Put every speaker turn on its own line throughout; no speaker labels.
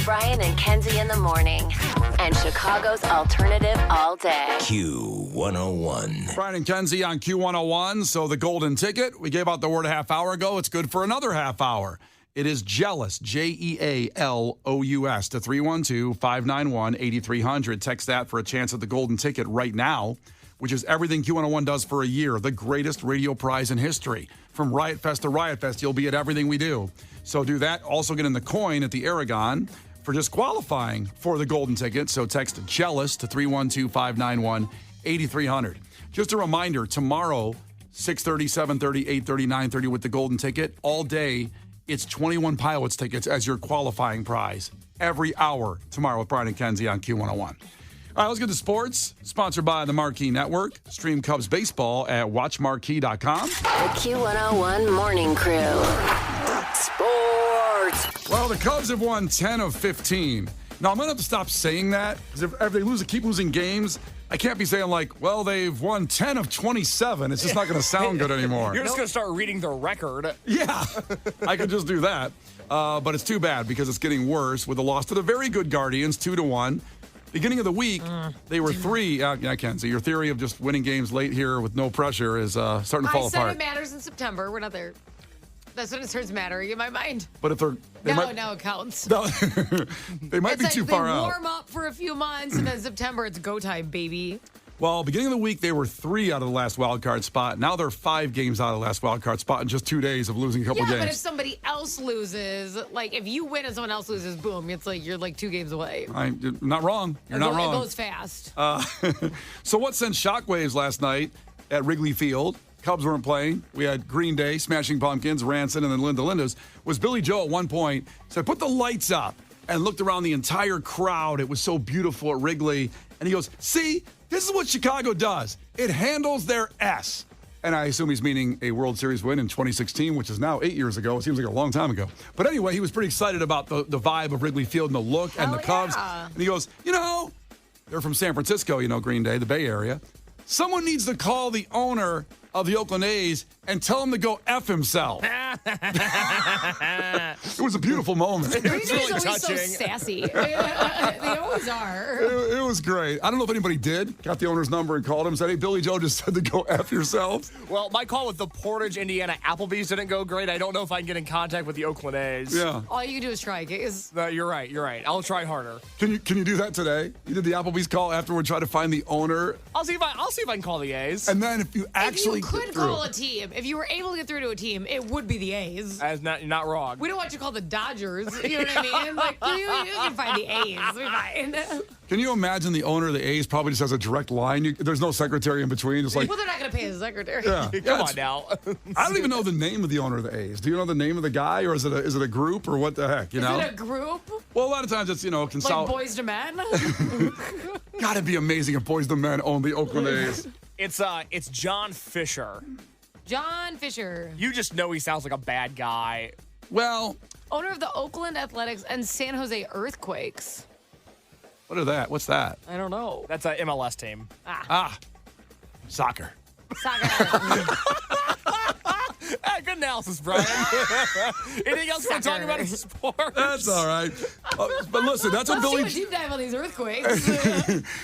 Brian and Kenzie in the morning. And Chicago's alternative all day.
Q101.
Brian and Kenzie on Q101. So the golden ticket, we gave out the word a half hour ago. It's good for another half hour. It is Jealous, Jealous, to 312-591-8300. Text that for a chance at the golden ticket right now, which is everything Q101 does for a year, the greatest radio prize in history. From Riot Fest to Riot Fest, you'll be at everything we do. So do that. Also get in the coin at the Aragon for just qualifying for the golden ticket. So text Jealous to 312-591-8300. Just a reminder, tomorrow, 6:30, 7:30, 8:30, 9:30 with the golden ticket. All day, it's 21 Pilots tickets as your qualifying prize. Every hour tomorrow with Brian and Kenzie on Q101. All right, let's get to sports. Sponsored by the Marquee Network. Stream Cubs baseball at watchmarquee.com.
The Q101 Morning Crew. Sports.
Well, the Cubs have won 10 of 15. Now, I'm going to have to stop saying that because if they keep losing games, I can't be saying like, well, they've won 10 of 27. It's just not going to sound good anymore.
You're just going to start reading the record.
Yeah, I could just do that. But it's too bad because it's getting worse with the loss to the very good Guardians, 2-1. Beginning of the week, they were 3. I can't see. Your theory of just winning games late here with no pressure is starting to fall apart.
I said it matters in September. We're not there. That's when it starts mattering in my mind.
But if they're...
Now it counts.
No, they might be too far out.
They warm up for a few months, and then September, it's go time, baby.
Well, beginning of the week, they were 3 out of the last wild card spot. Now they're 5 games out of the last wild card spot in just 2 days of losing a couple games.
Yeah, but if somebody else loses, like if you win and someone else loses, boom, it's like you're like 2 games away.
You're not wrong. You're not wrong.
It goes fast.
So what sent shockwaves last night at Wrigley Field? Cubs weren't playing. We had Green Day, Smashing Pumpkins, Rancid, and then Linda Linda's. Was Billy Joe at one point said, put the lights up, and looked around the entire crowd. It was so beautiful at Wrigley. And he goes, see, this is what Chicago does. It handles their S. And I assume he's meaning a World Series win in 2016, which is now 8 years ago. It seems like a long time ago. But anyway, he was pretty excited about the vibe of Wrigley Field and the look and the Cubs.
Yeah.
And he goes, they're from San Francisco, Green Day, the Bay Area. Someone needs to call the owner of the Oakland A's and tell him to go F himself. It was a beautiful moment.
It's really always so sassy. They always are.
It was great. I don't know if anybody did. Got the owner's number and called him and said, hey, Billy Joe just said to go F yourself.
Well, my call with the Portage, Indiana Applebee's didn't go great. I don't know if I can get in contact with the Oakland A's.
Yeah.
All you can do is try, Case.
You're right. I'll try harder.
Can you do that today? You did the Applebee's call afterward, try to find the owner.
I'll see if I can call the A's.
And then if you actually
if you could call a team, if you were able to get through to a team, it would be the A's.
That's not wrong.
We don't want you to call the Dodgers. You know what I mean? Like, you can find the A's. We're fine.
Can you imagine the owner of the A's probably just has a direct line? There's no secretary in between. Just like,
well, they're not going to pay his secretary.
Yeah.
Come on now.
I don't even know the name of the owner of the A's. Do you know the name of the guy, or is it a group, or what the heck?
Is it a group?
Well, a lot of times it's
Like Boys to Men.
Gotta be amazing if Boys to Men own the Oakland A's.
It's John Fisher.
John Fisher.
You just know he sounds like a bad guy.
Well,
owner of the Oakland Athletics and San Jose Earthquakes.
What's that?
I don't know.
That's an MLS team.
Soccer.
Good analysis, Brian. Anything else you want to talk about in sports?
That's all right. But listen, that's what Billy...
Let's do a deep dive on these earthquakes.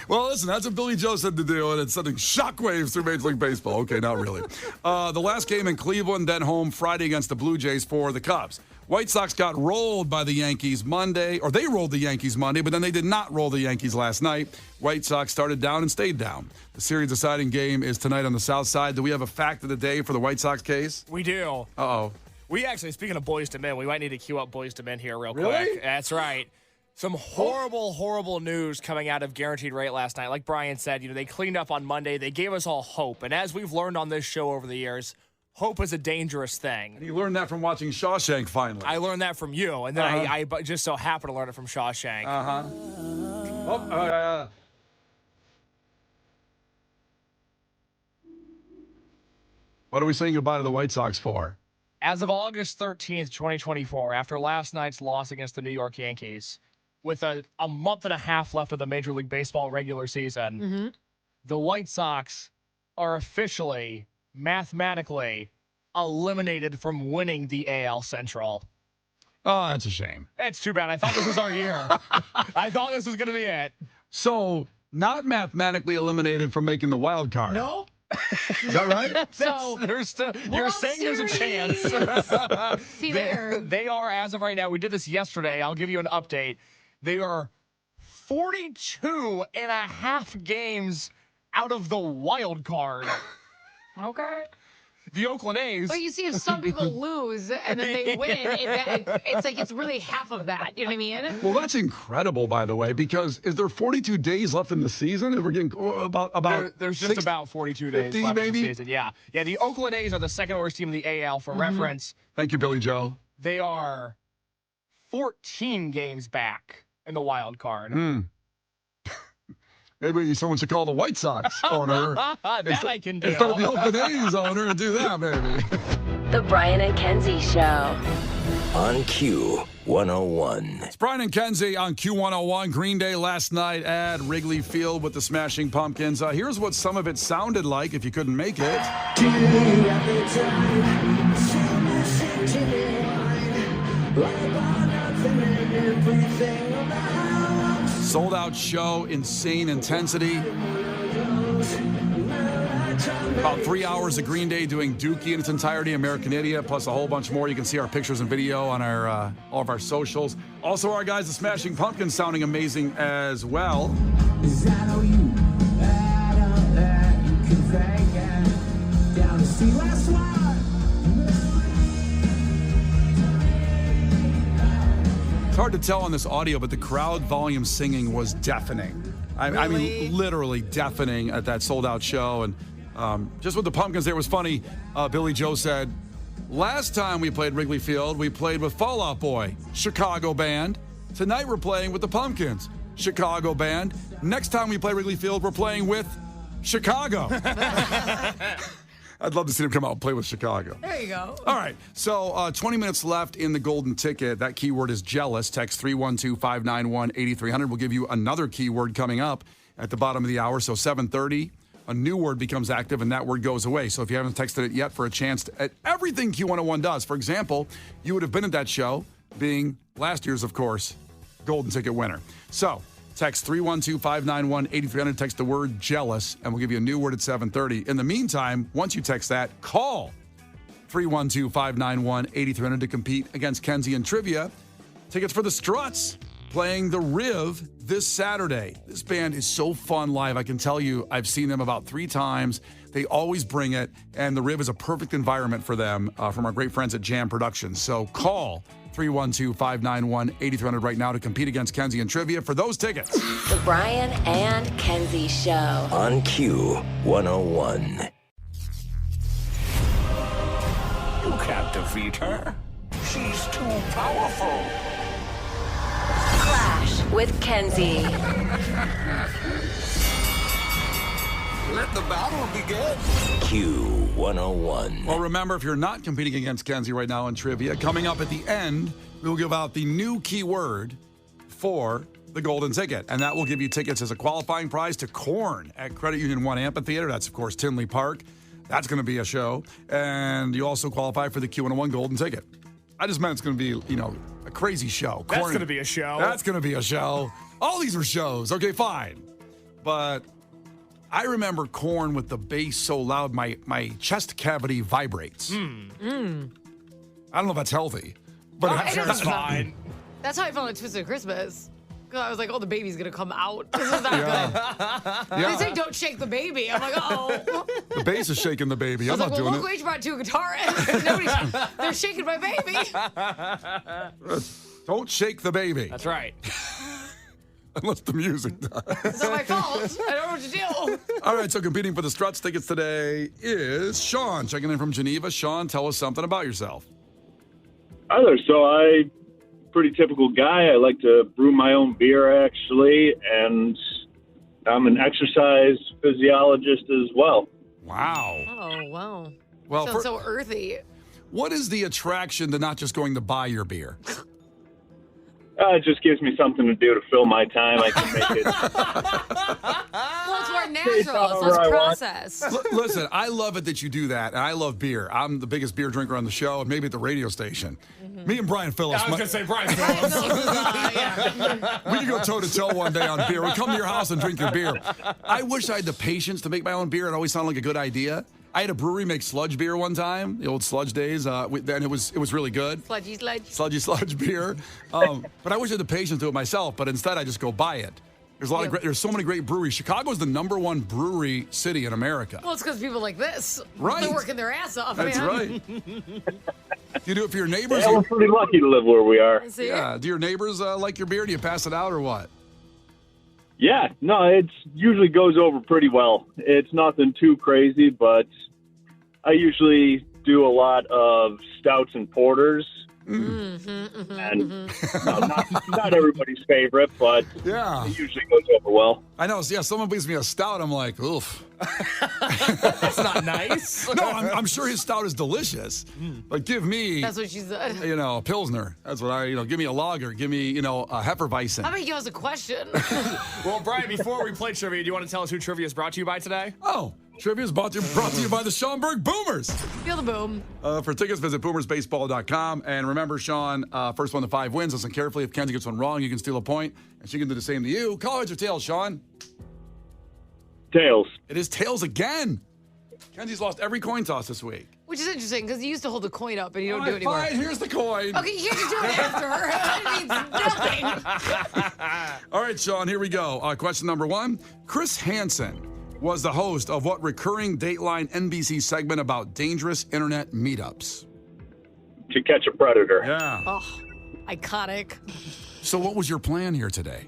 Well, listen, that's what Billy Joe said to do, and it's sending shockwaves through Major League Baseball. Okay, not really. The last game in Cleveland, then home Friday against the Blue Jays for the Cubs. White Sox got rolled by the Yankees Monday, or they rolled the Yankees Monday, but then they did not roll the Yankees last night. White Sox started down and stayed down. The series-deciding game is tonight on the South Side. Do we have a fact of the day for the White Sox case?
We do.
Uh-oh.
We actually, speaking of Boys to Men, we might need to queue up Boys to Men here real
Really?
quick. That's right. Some horrible news coming out of Guaranteed Rate last night. Like Brian said, they cleaned up on Monday. They gave us all hope. And as we've learned on this show over the years, hope is a dangerous thing.
And you learned that from watching Shawshank, finally.
I learned that from you, and then I just so happened to learn it from Shawshank.
What are we saying goodbye to the White Sox for?
As of August 13th, 2024, after last night's loss against the New York Yankees, with a month and a half left of the Major League Baseball regular season, the White Sox are officially, mathematically, eliminated from winning the AL Central.
Oh, that's a shame.
It's too bad. I thought this was our year. I thought this was going to be it.
So, not mathematically eliminated from making the wild card.
No.
Is that right?
So you're saying there's a chance.
See there.
They are, as of right now, we did this yesterday. I'll give you an update. They are 42 and a half games out of the wild card.
Okay.
The Oakland A's.
But you see, if some people lose and then they win, it's like it's really half of that. You know what I mean?
Well, that's incredible, by the way, because is there 42 days left in the season? We're getting about
There's just about 42 days
50
left in
maybe?
the season. Yeah. Yeah, the Oakland A's are the second worst team in the AL. For reference,
Thank you, Billy Joe.
they are 14 games back in the wild card.
Maybe someone should call the White Sox owner
That I can do.
instead of the Oakland A's owner and do that, maybe.
The Brian and Kenzie Show.
On Q101.
It's Brian and Kenzie on Q101. Green Day last night at Wrigley Field with the Smashing Pumpkins. Here's what some of it sounded like if you couldn't make it. Sold out show, insane intensity. About 3 hours of Green Day doing Dookie in its entirety, American Idiot, plus a whole bunch more. You can see our pictures and video on our all of our socials. Also, our guys, the Smashing Pumpkins, sounding amazing as well.
Is that all you had on that you can take it down to see last one?
It's hard to tell on this audio, but the crowd volume singing was deafening. I mean, literally deafening at that sold-out show. And just with the Pumpkins there, it was funny. Billy Joe said, last time we played Wrigley Field, we played with Fall Out Boy, Chicago band. Tonight we're playing with the Pumpkins, Chicago band. Next time we play Wrigley Field, we're playing with Chicago. I'd love to see them come out and play with Chicago.
There you go.
All right, so 20 minutes left in the golden ticket. That keyword is jealous. Text 312-591-8300. We'll give you another keyword coming up at the bottom of the hour. So 7:30, a new word becomes active, and that word goes away. So if you haven't texted it yet for a chance at everything Q101 does, for example, you would have been at that show, being last year's, of course, golden ticket winner. So text 312-591-8300. Text the word jealous, and we'll give you a new word at 7:30. In the meantime, once you text that, call 312-591-8300 to compete against Kenzie in trivia. Tickets for the Struts playing the Riv this Saturday. This band is so fun live. I can tell you, I've seen them about 3 times. They always bring it, and the Riv is a perfect environment for them from our great friends at Jam Productions. So call 312-591-8300 right now to compete against Kenzie in trivia for those tickets.
The Brian and Kenzie Show.
On Q101. You can't defeat her. She's too powerful.
Clash with Kenzie.
Let the battle begin. Q101.
Well, remember, if you're not competing against Kenzie right now in trivia, coming up at the end, we'll give out the new keyword for the golden ticket. And that will give you tickets as a qualifying prize to Korn at Credit Union 1 Amphitheater. That's, of course, Tinley Park. That's going to be a show. And you also qualify for the Q101 golden ticket. I just meant it's going to be, a crazy show.
That's
Korn-
going to be a show.
That's going to be a show. All these are shows. Okay, fine. But I remember Korn with the bass so loud, my chest cavity vibrates. I don't know if that's healthy. But
It
That's
is
fine.
That's how I felt like Twisted Christmas. 'Cause I was like, oh, the baby's going to come out. This is not good. They say don't shake the baby. I'm like, oh.
The bass is shaking the baby.
I
I'm
was
not
like, well,
doing
look, each brought 2 guitarists. They're shaking my baby.
it. Don't shake the baby.
That's right.
Unless the music does.
It's not my fault. I don't know what to do.
All right, so competing for the Struts tickets today is Sean, checking in from Geneva. Sean, tell us something about yourself.
Hi there. So pretty typical guy. I like to brew my own beer, actually, and I'm an exercise physiologist as well.
Wow.
Oh, wow.
Well,
Sounds so earthy.
what is the attraction to not just going to buy your beer?
It just gives me something to do to fill my time. I can make it.
Well, it's more natural. It's
however
less
I want.
processed.
Listen, I love it that you do that, and I love beer. I'm the biggest beer drinker on the show, and maybe at the radio station. Me and Brian Phillips.
I was going to say Brian Phillips.
We can go toe-to-toe one day on beer. We come to your house and drink your beer. I wish I had the patience to make my own beer. It always sounded like a good idea. I had a brewery make sludge beer one time, the old sludge days, and it was really good.
Sludgy sludge.
Sludgy beer. But I wish I had the patience to do it myself, but instead I just go buy it. There's so many great breweries. Chicago's the #1 brewery city in America.
Well, it's because people like this.
Right.
They're working their ass off,
That's
man.
right. Do you do it for your neighbors?
Yeah, we're pretty lucky to live where we are.
See?
Yeah. Do your neighbors like your beer? Do you pass it out or what?
Yeah, no, it usually goes over pretty well. It's nothing too crazy, but I usually do a lot of stouts and porters. And not everybody's favorite, but
Yeah.
it usually goes over well.
I know. Yeah, someone brings me a stout. I'm like, oof.
That's not nice.
No, I'm sure his stout is delicious. But give me,
That's what she said.
a Pilsner. That's what give me a lager. Give me, a Hefeweizen.
How about you give us a question?
Well, Brian, before we play trivia, do you want to tell us who trivia is brought to you by today?
Oh, trivia is brought to you by the Schaumburg Boomers.
Feel the boom.
For tickets, visit boomersbaseball.com. And remember, Sean, first 1 to 5 wins. Listen carefully. If Kenzie gets one wrong, you can steal a point. And she can do the same to you. Call heads or tails, Sean.
Tails.
It is tails again. Kenzie's lost every coin toss this week.
Which is interesting because you used to hold the coin up and you don't
All
do
right,
it anymore.
fine. Here's the coin.
Okay, you can't just do it after. It means nothing.
All right, Sean, here we go. Question number 1. Chris Hansen was the host of what recurring Dateline NBC segment about dangerous internet meetups?
To Catch a Predator.
Yeah.
Oh, iconic.
So what was your plan here today?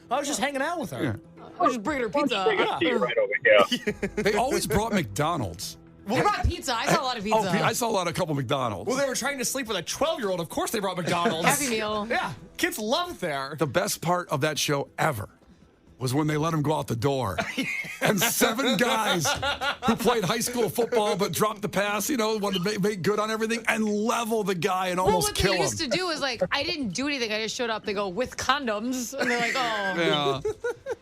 I was just hanging out with her.
Yeah.
I was just bringing her pizza.
Take a seat right over here.
They always brought McDonald's.
They brought pizza. I saw a lot of pizza.
I saw a couple McDonald's.
Well, they were trying to sleep with a 12-year-old. Of course they brought McDonald's.
Happy Meal.
Yeah, kids love it there.
The best part of that show ever was when they let him go out the door. And 7 guys who played high school football but dropped the pass, wanted to make good on everything, and level the guy and
Well,
almost
what
kill
they
him.
used to do is like, I didn't do anything. I just showed up. They go, with condoms. And they're like, oh,
Yeah.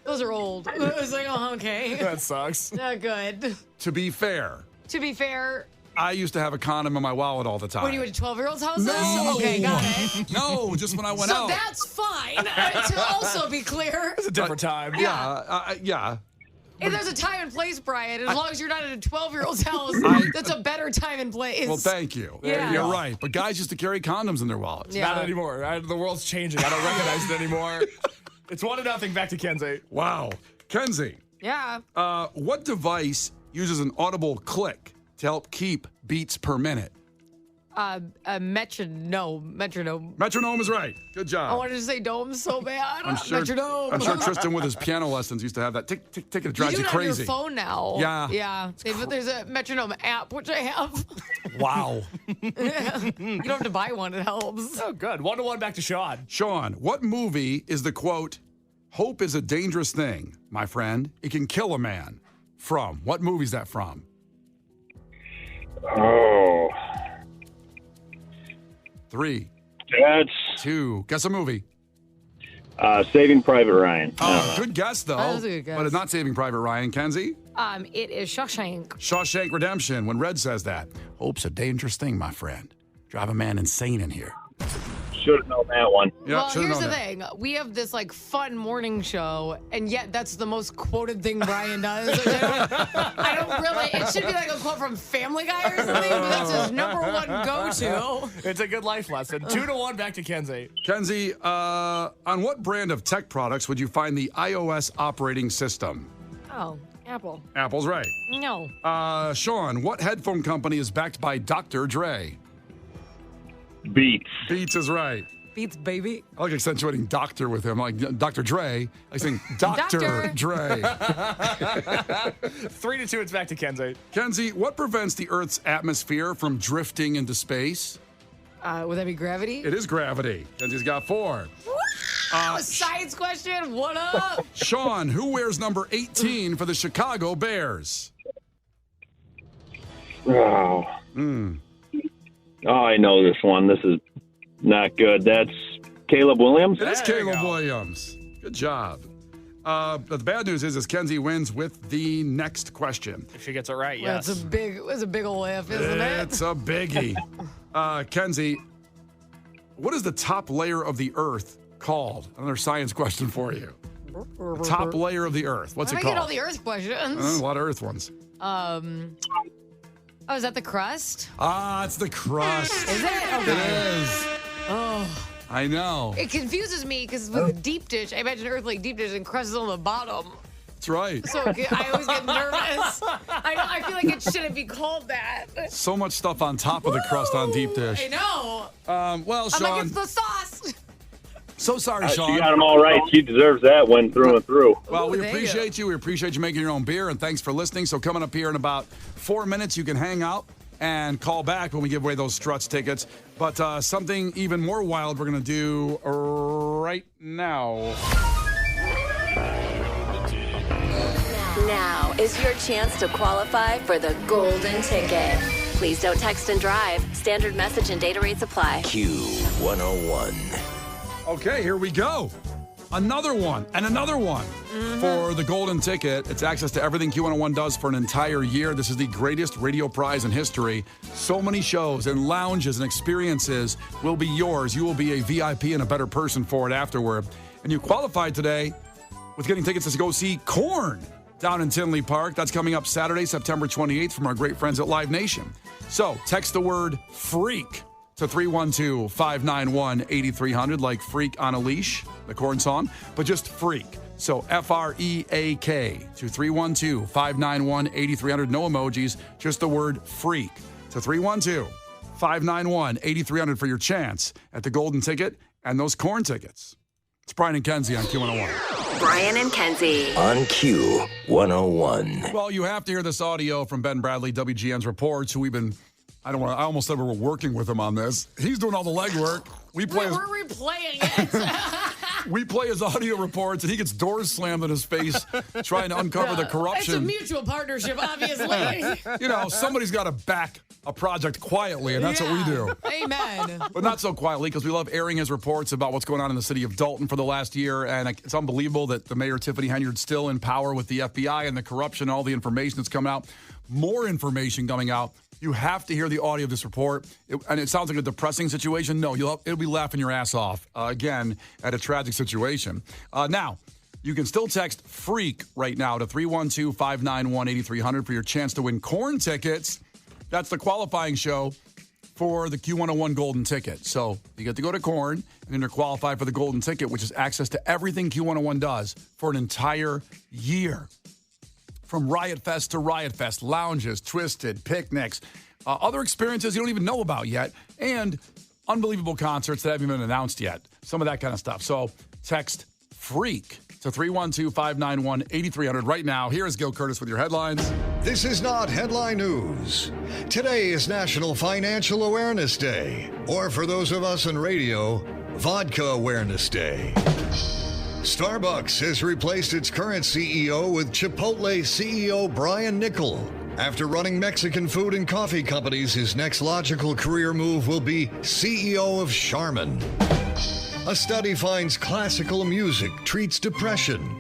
those are old. It was like, oh, okay.
That sucks.
Not good.
To be fair,
To be fair,
I used to have a condom in my wallet all the time.
when you went to 12-year-old's houses?
No.
Okay, got it.
No, just when I went
So
out.
that's fine. To also be clear,
It's a different time.
Yeah.
if there's a time and place, Brian, as long as you're not at a 12-year-old's house, that's a better time and place.
Well, thank you.
Yeah.
You're right. But guys used to carry condoms in their wallets.
Yeah.
Not anymore. The world's changing. I don't recognize it anymore. It's 1-0 back to Kenzie.
Wow. Kenzie,
Yeah.
what device uses an audible click to help keep beats per minute?
A metronome.
Metronome is right. Good job.
I wanted to say dome so bad. Metronome.
I'm sure Tristan with his piano lessons used to have that. Tick, tick, tick. It drives
you
you
do it on
crazy.
your phone now.
Yeah.
Yeah. There's a metronome app, which I have.
Wow.
You don't have to buy one. It helps.
Oh, good. 1-1 back to Sean.
Sean, what movie is the quote, "Hope is a dangerous thing, my friend. It can kill a man," from? What movie is that from?
Oh,
3,
that's
2. Guess a movie.
Saving Private Ryan.
Good guess, though.
That was a good guess.
But it's not Saving Private Ryan. Kenzie?
It is Shawshank.
Shawshank Redemption, when Red says that. Hope's a dangerous thing, my friend. Drive a man insane in here.
Should have known that one.
Yeah,
Well,
should've
here's the
known that.
thing. We have this fun morning show, and yet that's the most quoted thing Brian does. I don't really. It should be like a quote from Family Guy or something, but that's his #1 go-to.
It's a good life lesson. 2-1 back to Kenzie.
Kenzie, on what brand of tech products would you find the iOS operating system?
Oh, Apple.
Apple's right.
No.
Sean, what headphone company is backed by Dr. Dre?
Beats.
Beats is right.
Beats, baby.
I like accentuating doctor with him, like Dr. Dre. I saying Dr.
Doctor.
Dre.
3-2, it's back to Kenzie.
Kenzie, what prevents the Earth's atmosphere from drifting into space?
Would that be gravity?
It is gravity. Kenzie's got 4.
A science question? What up?
Sean, who wears number 18 for the Chicago Bears?
Oh. Oh, I know this one. This is not good. That's Caleb Williams.
It is
There you
Caleb
go.
Williams. Good job. But the bad news is Kenzie wins with the next question.
If she gets it right,
Well,
yes.
it's a big old if, isn't it?
It's a biggie. Kenzie, what is the top layer of the Earth called? Another science question for you. Top layer of the Earth. What's
I
it
get all
called?
the Earth questions.
A lot of Earth ones.
Oh, is that the crust?
It's the crust.
Is it?
It
Okay.
is.
Oh,
I know.
it confuses me because with deep dish, I imagine Earth like deep dish and crust is on the bottom.
That's right.
So I always get nervous. I feel like it shouldn't be called that.
So much stuff on top of the crust on deep dish.
I know.
Well,
I'm
Sean,
like, it's the sauce.
so sorry,
She
Sean.
got them all right. She deserves that one through and through.
Well, we
Ooh, there you
appreciate you. We appreciate you making your own beer, and thanks for listening. So coming up here in about 4 minutes, you can hang out and call back when we give away those Struts tickets. But something even more wild we're going to do right now.
Now is your chance to qualify for the golden ticket. Please don't text and drive. Standard message and data rates apply.
Q101.
Okay, here we go. Another one and another one for the golden ticket. It's access to everything Q101 does for an entire year. This is the greatest radio prize in history. So many shows and lounges and experiences will be yours. You will be a VIP and a better person for it afterward. And you qualified today with getting tickets to go see Korn down in Tinley Park. That's coming up Saturday, September 28th from our great friends at Live Nation. So text the word FREAK to 312-591-8300, like Freak on a Leash, the Korn song, but just Freak. So FREAK to 312-591-8300. No emojis, just the word Freak to 312-591-8300 for your chance at the golden ticket and those Korn tickets. It's Brian and Kenzie on Q101.
Brian and Kenzie.
On Q101.
Well, you have to hear this audio from Ben Bradley, WGN's reports, who I almost said we were working with him on this. He's doing all the legwork.
We're replaying it.
We play his audio reports, and he gets doors slammed in his face trying to uncover the
It's a
corruption.
mutual partnership, obviously.
Somebody's got to back a project quietly, and that's what we do.
Amen.
But not so quietly, because we love airing his reports about what's going on in the city of Dalton for the last year. And it's unbelievable that the mayor, Tiffany Henyard's still in power with the FBI and the corruption, all the information that's coming out. More information coming out. You have to hear the audio of this report. And it sounds like a depressing situation. No, it'll be laughing your ass off, again, at a tragic situation. Now, you can still text FREAK right now to 312-591-8300 for your chance to win Korn tickets. That's the qualifying show for the Q101 golden ticket. So you get to go to Korn, and then you're qualified for the golden ticket, which is access to everything Q101 does for an entire year. From Riot Fest to Riot Fest, lounges, Twisted, picnics, other experiences you don't even know about yet, and unbelievable concerts that haven't been announced yet. Some of that kind of stuff. So text FREAK to 312-591-8300 right now. Here is Gil Curtis with your headlines.
This is not headline news. Today is National Financial Awareness Day, or for those of us in radio, Vodka Awareness Day. Starbucks has replaced its current CEO with Chipotle CEO Brian Niccol. After running Mexican food and coffee companies, his next logical career move will be CEO of Charmin. A study finds classical music treats depression.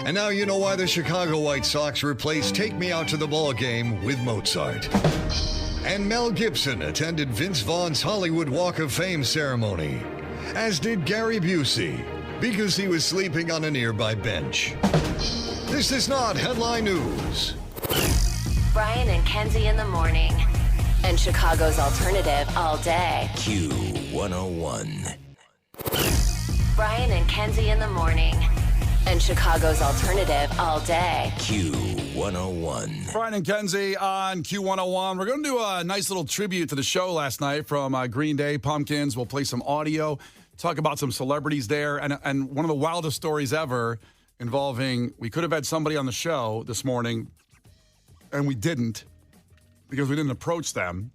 And now you know why the Chicago White Sox replaced Take Me Out to the Ball Game with Mozart. And Mel Gibson attended Vince Vaughn's Hollywood Walk of Fame ceremony, as did Gary Busey, because he was sleeping on a nearby bench. This is not headline news.
Brian and Kenzie in the morning. And Chicago's alternative all day.
Q101.
Brian and Kenzie in the morning. And Chicago's alternative all day.
Q101.
Brian and Kenzie on Q101. We're going to do a nice little tribute to the show last night from Green Day, Pumpkins. We'll play some audio, talk about some celebrities there, and one of the wildest stories ever involving, we could have had somebody on the show this morning, and we didn't because we didn't approach them.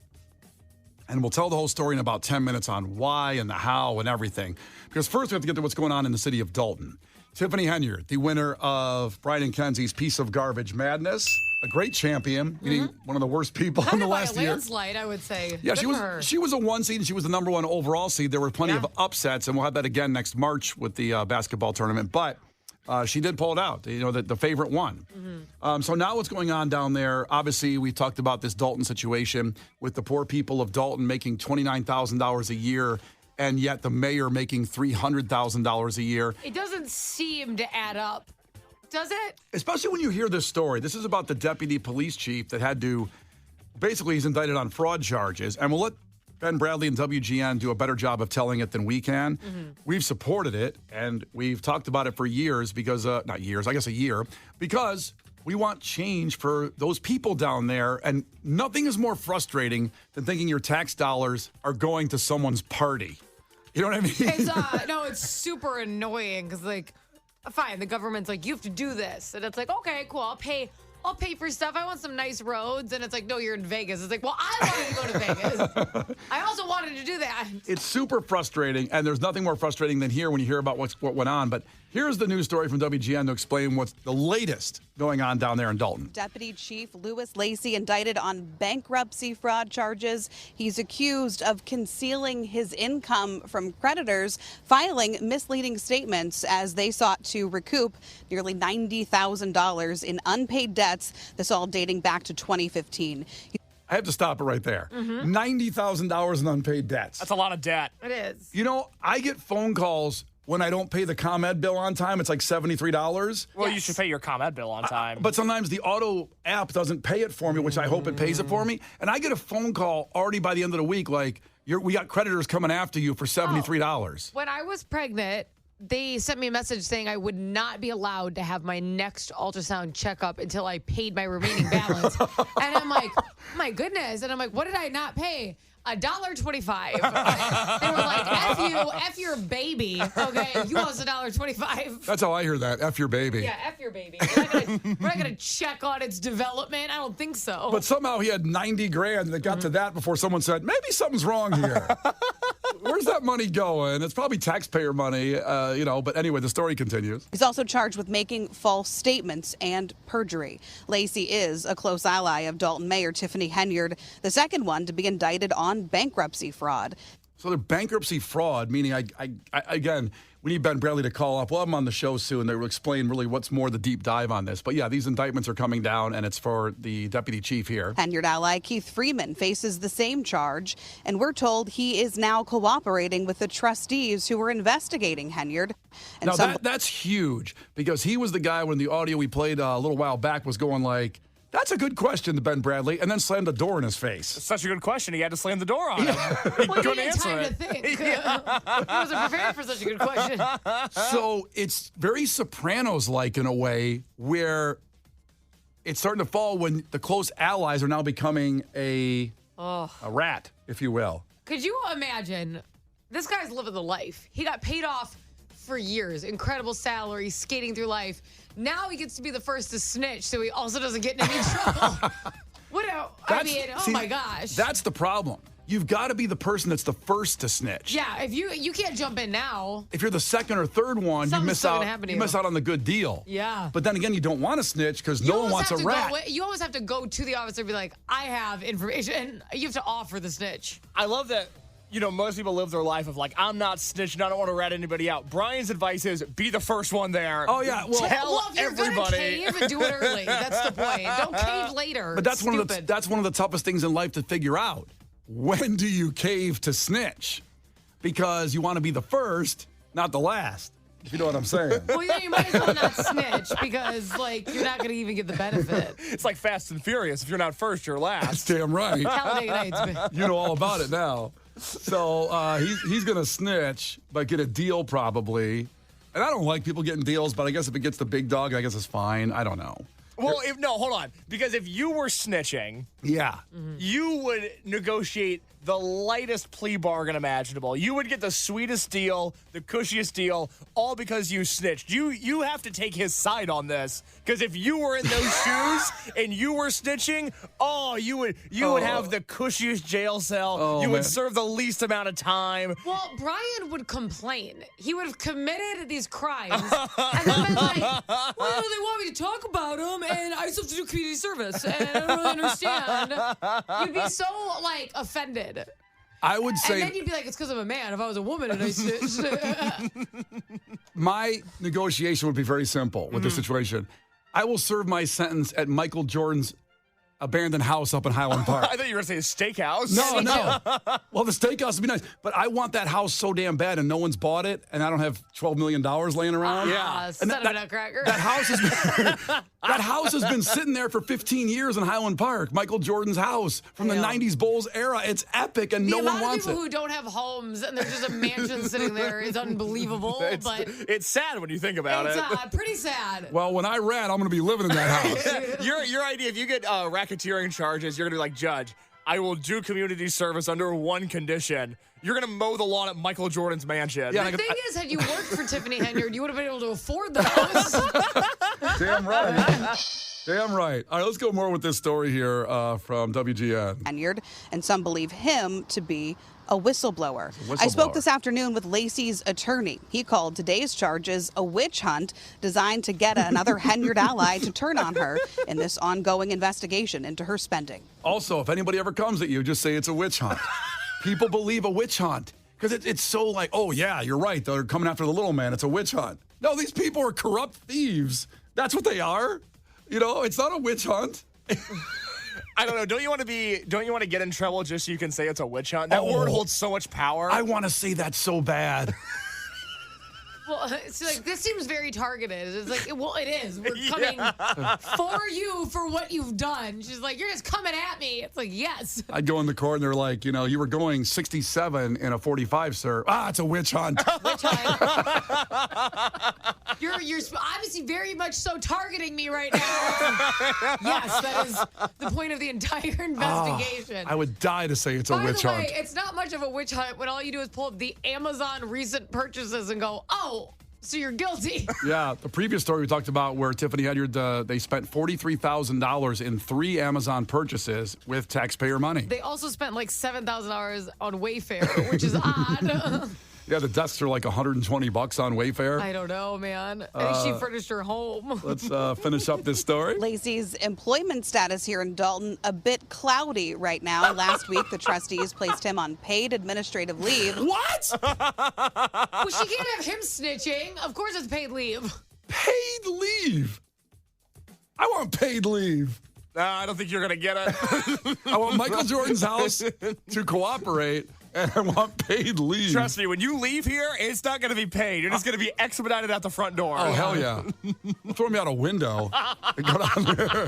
And we'll tell the whole story in about 10 minutes on why and the how and everything. Because first we have to get to what's going on in the city of Dalton. Tiffany Henyard, the winner of Brian and Kenzie's Piece of Garbage Madness, a great champion, meaning one of the worst people in the last year.
By a landslide, I would say.
Yeah,
Good for her.
she was a 1 seed and she was the number 1 overall seed. There were plenty of upsets, and we'll have that again next March with the basketball tournament. But she did pull it out. The favorite one. So now what's going on down there? Obviously, we talked about this Dalton situation with the poor people of Dalton making $29,000 a year, and yet the mayor making $300,000 a year.
It doesn't seem to add up, does it?
Especially when you hear this story. This is about the deputy police chief that had to, basically he's indicted on fraud charges. And we'll let Ben Bradley and WGN do a better job of telling it than we can. We've supported it, and we've talked about it for years because, not years, I guess a year, because we want change for those people down there. And nothing is more frustrating than thinking your tax dollars are going to someone's party. You know what I mean?
It's super annoying because, like, fine, the government's like, you have to do this. And it's like, okay, cool, I'll pay for stuff. I want some nice roads. And it's like, no, you're in Vegas. It's like, well, I wanted to go to Vegas. I also wanted to do that.
It's super frustrating, and there's nothing more frustrating than here when you hear about what went on. But here's the news story from WGN to explain what's the latest going on down there in Dalton.
Deputy Chief Lewis Lacey indicted on bankruptcy fraud charges. He's accused of concealing his income from creditors, filing misleading statements as they sought to recoup nearly $90,000 in unpaid debts. This all dating back to 2015.
I have to stop it right there. $90,000 in unpaid debts.
That's a lot of debt.
It is.
You know, I get phone calls when I don't pay the ComEd bill on time. It's like $73.
Well, you should pay your ComEd bill on time.
But sometimes the auto app doesn't pay it for me, which I hope it pays it for me. And I get a phone call already by the end of the week like, we got creditors coming after you for $73.
When I was pregnant, they sent me a message saying I would not be allowed to have my next ultrasound checkup until I paid my remaining balance. And I'm like, my goodness. And I'm like, what did I not pay? $1.25. They were like, F your baby. Okay, you owe us $1.25.
That's how I hear that. F your baby.
Yeah, F your baby. We're not gonna check on its development. I don't think so.
But somehow he had 90 grand and it got to that before someone said, maybe something's wrong here. Where's that money going? It's probably taxpayer money, but anyway, the story continues.
He's also charged with making false statements and perjury. Lacey is a close ally of Dalton Mayor Tiffany Henyard, the second one to be indicted on bankruptcy fraud.
So the bankruptcy fraud, meaning, again, we need Ben Bradley to call up. We'll have him on the show soon. They will explain really what's more the deep dive on this. But yeah, these indictments are coming down, and it's for the deputy chief here.
Henyard ally Keith Freeman faces the same charge, and we're told he is now cooperating with the trustees who were investigating Henyard. And
now that's huge, because he was the guy when the audio we played a little while back was going like, that's a good question to Ben Bradley, and then slammed the door in his face.
It's such a good question. He had to slam the door on him. He
well,
couldn't
he
answer
time
it.
to think. He wasn't prepared for such a good question.
So it's very Sopranos-like in a way where it's starting to fall when the close allies are now becoming a rat, if you will.
Could you imagine? This guy's living the life. He got paid off for years, incredible salary, skating through life. Now he gets to be the first to snitch, so he also doesn't get in any trouble. My gosh.
That's the problem. You've got to be the person that's the first to snitch.
Yeah, if you can't jump in now.
If you're the second or third one, you miss out. You miss out on the good deal.
Yeah.
But then again, you don't want to snitch because no one wants a rat.
You always have to go to the officer and be like, I have information, and you have to offer the snitch.
I love that. Most people live their life of like, I'm not snitching. I don't want to rat anybody out. Brian's advice is be the first one there.
Oh, yeah. Well,
tell
if you're
everybody. Gonna cave, do it early. That's the point. Don't cave later.
But that's one of the toughest things in life to figure out. When do you cave to snitch? Because you want to be the first, not the last. If you know what I'm saying.
Well, you might as well not snitch because, you're not going to even get the benefit.
It's like Fast and Furious. If you're not first, you're last.
That's damn right.
Talladega Nights.
You know all about it now. So he's going to snitch, but get a deal probably. And I don't like people getting deals, but I guess if it gets the big dog, I guess it's fine. I don't know.
Well, hold on. Because if you were snitching, you would negotiate the lightest plea bargain imaginable. You would get the sweetest deal, the cushiest deal, all because you snitched. You have to take his side on this. Because if you were in those shoes and you were snitching, you would have the cushiest jail cell. You would serve the least amount of time.
Well, Brian would complain. He would have committed these crimes and then been like, well, they want me to talk about them, and I still have to do community service, and I don't really understand. You'd be so, offended.
I would
And
say
then you'd be like, it's because I'm a man. If I was a woman and I snitched.
my negotiation would be very simple with this situation. I will serve my sentence at Michael Jordan's abandoned house up in Highland Park.
I thought you were going to say a steakhouse.
No. Well, the steakhouse would be nice, but I want that house so damn bad, and no one's bought it, and I don't have $12 million laying around.
Son of a nutcracker.
That house has been sitting there for 15 years in Highland Park. Michael Jordan's house from the 90s Bulls era. It's epic, and no one wants
The amount of people
it.
who don't have homes and there's just a mansion sitting there is unbelievable.
It's sad when you think about it.
It's pretty sad.
Well, when I ran, I'm going to be living in that house.
Your idea, if you get racketeering charges, you're going to be like, Judge, I will do community service under one condition. You're going to mow the lawn at Michael Jordan's mansion.
The thing is, had you worked for Tiffany Henyard, you would have been able to afford the house.
Damn right. Damn right. All right, let's go more with this story here from WGN.
Henyard, and some believe him to be a whistleblower. I spoke this afternoon with Lacey's attorney. He called today's charges a witch hunt designed to get another Henyard ally to turn on her in this ongoing investigation into her spending.
Also, if anybody ever comes at you, just say it's a witch hunt. People believe a witch hunt because it's so like, oh, yeah, you're right. They're coming after the little man. It's a witch hunt. No, these people are corrupt thieves. That's what they are. You know, it's not a witch hunt.
I don't know. Don't you want to get in trouble just so you can say it's a witch hunt? That word holds so much power.
I want to say that so bad.
Well, it's like, this seems very targeted. It's like, well, it is. We're coming for you for what you've done. She's like, you're just coming at me. It's like, yes.
I'd go in the court and they're like, you know, you were going 67 in a 45, sir. Ah, it's a witch hunt.
Witch hunt. You're obviously very much so targeting me right now. Yes, that is the point of the entire investigation.
I would die to say it's a witch hunt.
By the way, it's not much of a witch hunt when all you do is pull up the Amazon recent purchases and go, oh, so you're guilty.
Yeah, the previous story we talked about where Tiffany Henyard, they spent $43,000 in 3 Amazon purchases with taxpayer money.
They also spent like $7,000 on Wayfair, which is odd.
Yeah, the desks are like $120 on Wayfair.
I don't know, man. I think she furnished her home.
Let's finish up this story.
Lacey's employment status here in Dalton a bit cloudy right now. Last week, the trustees placed him on paid administrative leave.
What?
Well, she can't have him snitching. Of course it's paid leave.
Paid leave? I want paid leave.
I don't think you're going to get it.
I want Michael Jordan's house to cooperate, and I want paid leave.
Trust me, when you leave here, it's not going to be paid. You're just going to be expedited out the front door.
Oh, hell yeah. Throw me out a window and go down there.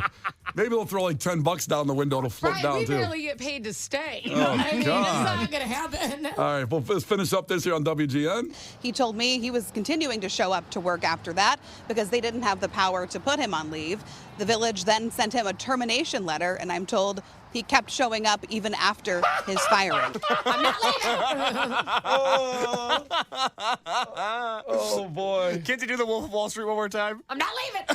Maybe they'll throw like $10 down the window to float down,
we
too.
barely get paid to stay.
Oh,
I mean,
God.
it's not going to happen.
All right, well, let's finish up this here on WGN.
He told me he was continuing to show up to work after that because they didn't have the power to put him on leave. The village then sent him a termination letter, and I'm told he kept showing up even after his firing.
I'm not leaving.
Oh, boy.
Kenzie, do the Wolf of Wall Street one more time.
I'm not leaving.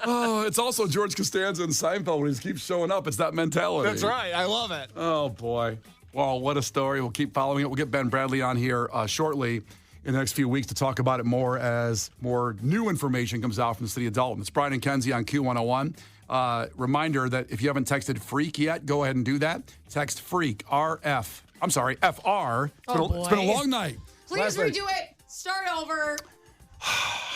Oh, it's also George Costanza and Seinfeld when he keeps showing up. It's that mentality.
That's right. I love it.
Oh, boy. Well, what a story. We'll keep following it. We'll get Ben Bradley on here shortly in the next few weeks to talk about it more as more new information comes out from the city of Dalton. It's Brian and Kenzie on Q101. Reminder that if you haven't texted FREAK yet, go ahead and do that. Text FREAK, FR. It's been a long night.
Please redo it. Start over.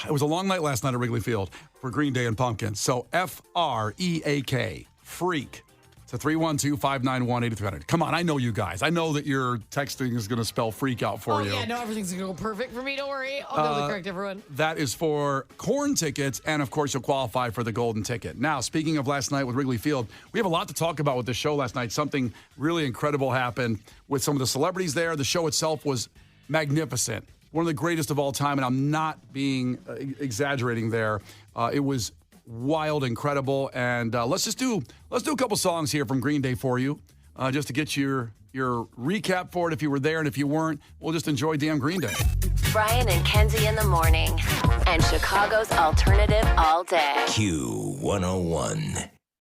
It was a long night last night at Wrigley Field for Green Day and Pumpkins. So FREAK, FREAK. To 312-591-8300. Come on, I know you guys. I know that your texting is going to spell freak out for you.
Yeah, no, everything's going to go perfect for me. Don't worry. I'll be able to correct everyone.
That is for corn tickets, and of course, you'll qualify for the golden ticket. Now, speaking of last night with Wrigley Field, we have a lot to talk about with the show last night. Something really incredible happened with some of the celebrities there. The show itself was magnificent. One of the greatest of all time, and I'm not being exaggerating there. It was wild, incredible, and let's do a couple songs here from Green Day for you, just to get your recap for it if you were there, and if you weren't, we'll just enjoy damn Green Day.
Brian and Kenzie in the morning, and Chicago's alternative all day.
Q101.